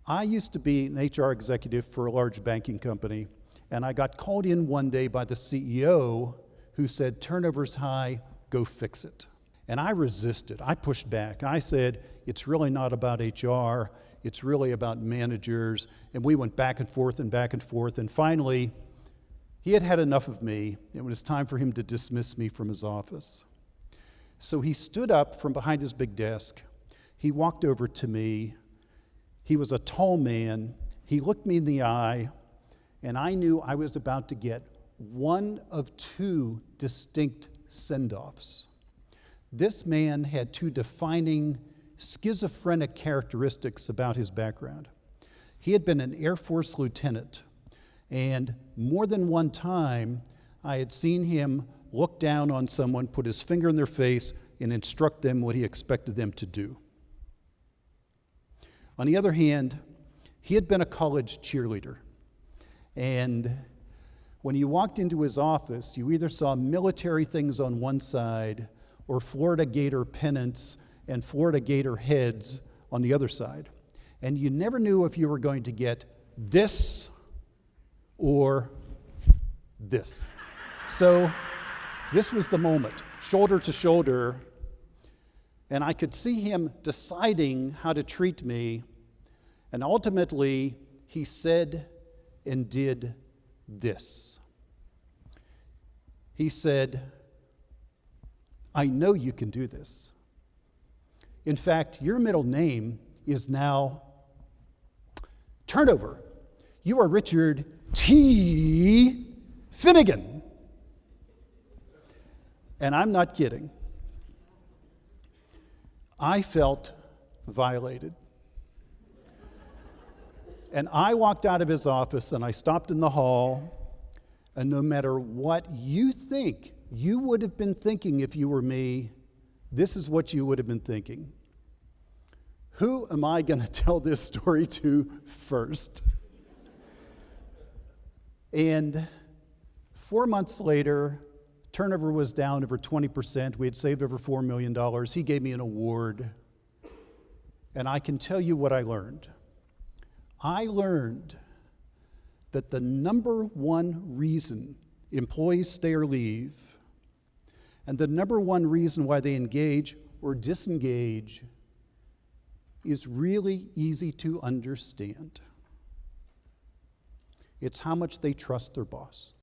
I used to be an HR executive for a large banking company, and I got called in one day by the CEO who said, "Turnover's high, go fix it." And I resisted. I pushed back. I said, "It's really not about HR. It's really about managers." And we went back and forth and back and forth. And finally, he had had enough of me. It was time for him to dismiss me from his office. So he stood up from behind his big desk. He walked over to me. He was a tall man. He looked me in the eye, and I knew I was about to get one of two distinct send-offs. This man had two defining schizophrenic characteristics about his background. He had been an Air Force lieutenant, and more than one time I had seen him look down on someone, put his finger in their face, and instruct them what he expected them to do. On the other hand, he had been a college cheerleader, and when you walked into his office, you either saw military things on one side or Florida Gator pennants and Florida Gator heads on the other side. And you never knew if you were going to get this or this. So this was the moment, shoulder to shoulder, and I could see him deciding how to treat me, and ultimately he said and did this. He said, "I know you can do this. In fact, your middle name is now Turnover. You are Richard T. Finnegan." And I'm not kidding. I felt violated. And I walked out of his office and I stopped in the hall, and no matter what you think you would have been thinking if you were me, this is what you would have been thinking. Who am I going to tell this story to first? And 4 months later, turnover was down over 20%. We had saved over $4 million. He gave me an award. And I can tell you what I learned. I learned that the number one reason employees stay or leave, and the number one reason why they engage or disengage, is really easy to understand. It's how much they trust their boss.